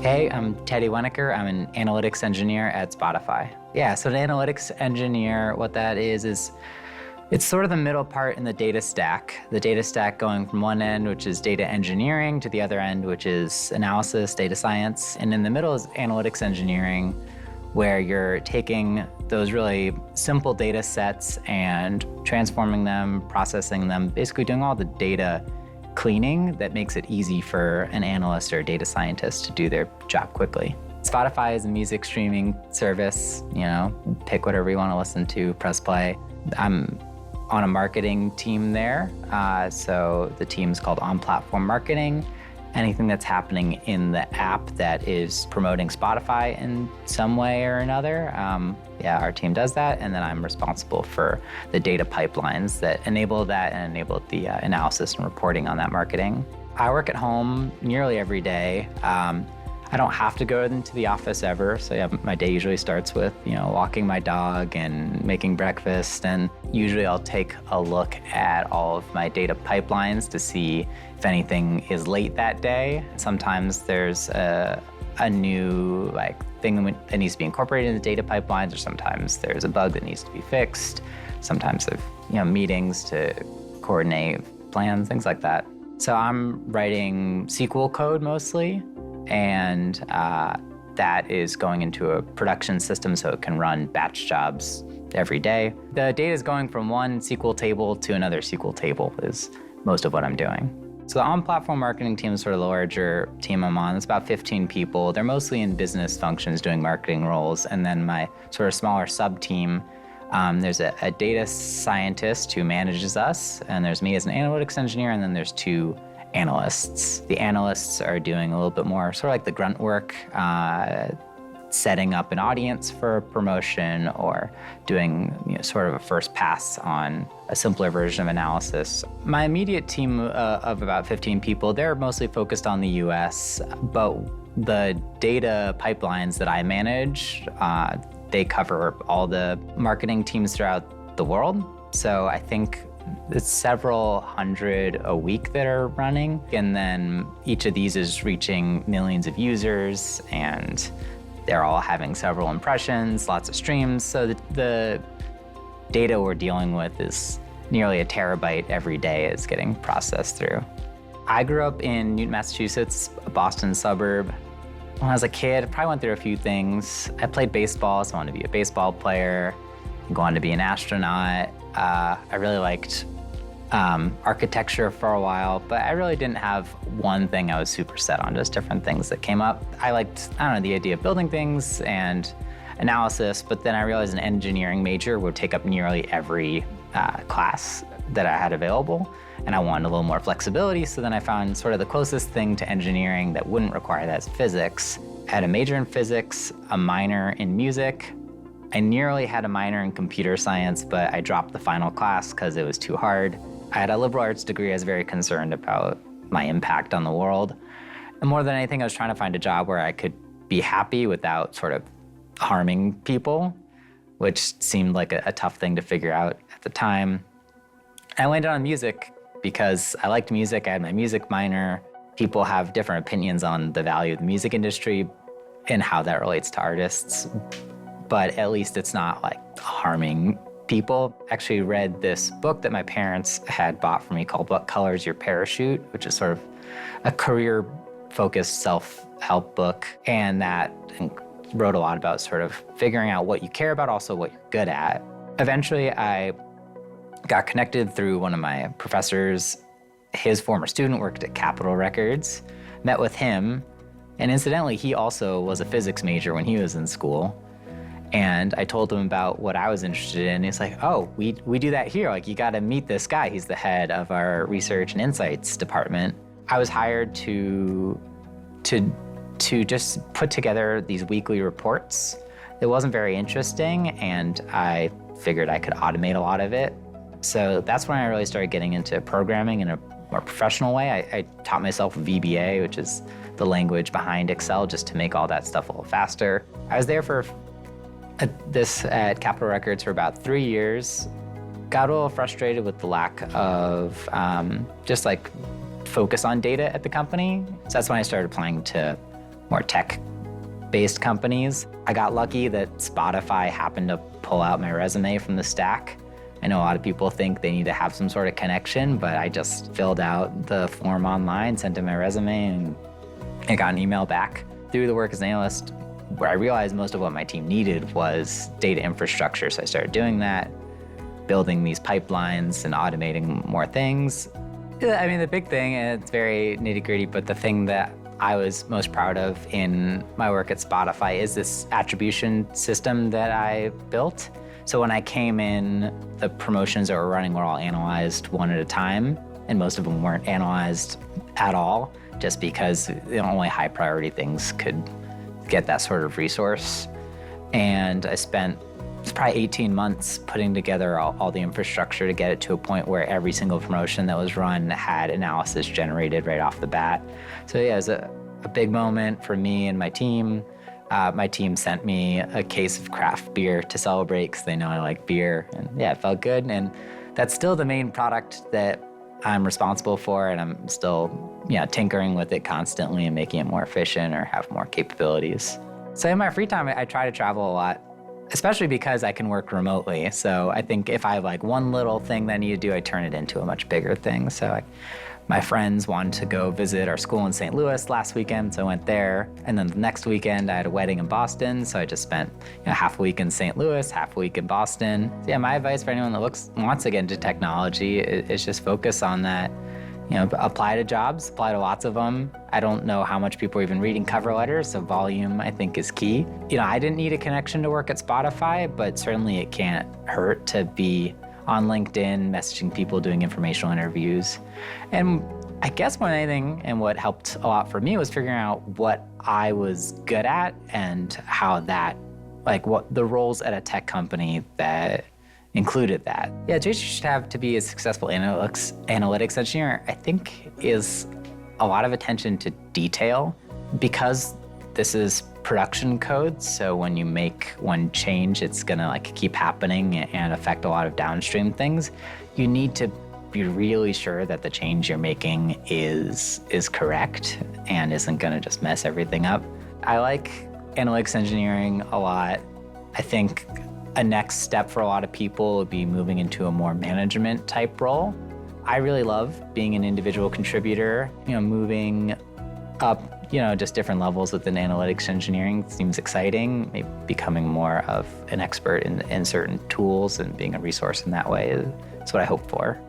Hey, I'm Teddy Wenneker. I'm an analytics engineer at Spotify. Yeah, so an analytics engineer, what that is it's sort of the middle part in the data stack. The data stack going from one end, which is data engineering, to the other end, which is analysis, data science. And in the middle is analytics engineering, where you're taking those really simple data sets and transforming them, processing them, basically doing all the data cleaning that makes it easy for an analyst or a data scientist to do their job quickly. Spotify is a music streaming service, pick whatever you want to listen to, press play. I'm on a marketing team there. So the team's called On-Platform Marketing. Anything that's happening in the app that is promoting Spotify in some way or another, our team does that. And then I'm responsible for the data pipelines that enable that and enable the analysis and reporting on that marketing. I work at home nearly every day. I don't have to go into the office ever. So my day usually starts with, walking my dog and making breakfast. And usually I'll take a look at all of my data pipelines to see if anything is late that day. Sometimes there's a new thing that needs to be incorporated in the data pipelines, or sometimes there's a bug that needs to be fixed. Sometimes there's meetings to coordinate plans, things like that. So I'm writing SQL code mostly. And that is going into a production system so it can run batch jobs every day. The data is going from one SQL table to another SQL table is most of what I'm doing. So the on-platform marketing team is sort of the larger team I'm on. It's about 15 people. They're mostly in business functions doing marketing roles. And then my sort of smaller sub-team, there's a data scientist who manages us, and there's me as an analytics engineer, and then there's two analysts. The analysts are doing a little bit more sort of like the grunt work, setting up an audience for a promotion or doing sort of a first pass on a simpler version of analysis. My immediate team of about 15 people, they're mostly focused on the US, but the data pipelines that I manage, they cover all the marketing teams throughout the world. So I think it's several hundred a week that are running, and then each of these is reaching millions of users, and they're all having several impressions, lots of streams. So the data we're dealing with is nearly a terabyte every day is getting processed through. I grew up in Newton, Massachusetts, a Boston suburb. When I was a kid, I probably went through a few things. I played baseball, so I wanted to be a baseball player, go on to be an astronaut. I really liked architecture for a while, but I really didn't have one thing I was super set on, just different things that came up. I liked, the idea of building things and analysis, but then I realized an engineering major would take up nearly every class that I had available, and I wanted a little more flexibility, so then I found sort of the closest thing to engineering that wouldn't require that is physics. I had a major in physics, a minor in music. I nearly had a minor in computer science, but I dropped the final class because it was too hard. I had a liberal arts degree. I was very concerned about my impact on the world. And more than anything, I was trying to find a job where I could be happy without sort of harming people, which seemed like a tough thing to figure out at the time. I landed on music because I liked music. I had my music minor. People have different opinions on the value of the music industry and how that relates to artists, but at least it's not like harming people. Actually read this book that my parents had bought for me called What Color's Your Parachute, which is sort of a career-focused self-help book, and that wrote a lot about sort of figuring out what you care about, also what you're good at. Eventually, I got connected through one of my professors. His former student worked at Capitol Records, met with him, and incidentally, he also was a physics major when he was in school. And I told him about what I was interested in. He's like, oh, we do that here. Like, you got to meet this guy. He's the head of our research and insights department. I was hired to just put together these weekly reports. It wasn't very interesting, and I figured I could automate a lot of it. So that's when I really started getting into programming in a more professional way. I taught myself VBA, which is the language behind Excel, just to make all that stuff a little faster. I was there at Capitol Records for about 3 years. Got a little frustrated with the lack of just like focus on data at the company. So that's when I started applying to more tech-based companies. I got lucky that Spotify happened to pull out my resume from the stack. I know a lot of people think they need to have some sort of connection, but I just filled out the form online, sent in my resume, and I got an email back. Through the work as an analyst, where I realized most of what my team needed was data infrastructure. So I started doing that, building these pipelines and automating more things. I mean, the big thing, and it's very nitty-gritty, but the thing that I was most proud of in my work at Spotify is this attribution system that I built. So when I came in, the promotions that were running were all analyzed one at a time, and most of them weren't analyzed at all, just because only high priority things could get that sort of resource. And I spent probably 18 months putting together all the infrastructure to get it to a point where every single promotion that was run had analysis generated right off the bat. So yeah, it was a big moment for me and my team. My team sent me a case of craft beer to celebrate because they know I like beer. And yeah, it felt good. And that's still the main product that I'm responsible for, and I'm still tinkering with it constantly and making it more efficient or have more capabilities. So in my free time, I try to travel a lot, especially because I can work remotely. So I think if I have like one little thing that I need to do, I turn it into a much bigger thing. So my friends wanted to go visit our school in St. Louis last weekend, so I went there. And then the next weekend, I had a wedding in Boston, so I just spent half a week in St. Louis, half a week in Boston. So yeah, my advice for anyone that wants to get into technology is just focus on that. Apply to jobs, apply to lots of them. I don't know how much people are even reading cover letters, so volume, I think, is key. I didn't need a connection to work at Spotify, but certainly it can't hurt to be on LinkedIn, messaging people, doing informational interviews. And I guess more than anything, and what helped a lot for me, was figuring out what I was good at and how that, what the roles at a tech company that included that. Yeah, what you should have to be a successful analytics engineer, I think, is a lot of attention to detail. Because this is production code, so when you make one change, it's gonna keep happening and affect a lot of downstream things. You need to be really sure that the change you're making is correct and isn't gonna just mess everything up. I like analytics engineering a lot. I think a next step for a lot of people would be moving into a more management type role. I really love being an individual contributor. Moving up just different levels within analytics engineering seems exciting. Maybe becoming more of an expert in certain tools and being a resource in that way is what I hope for.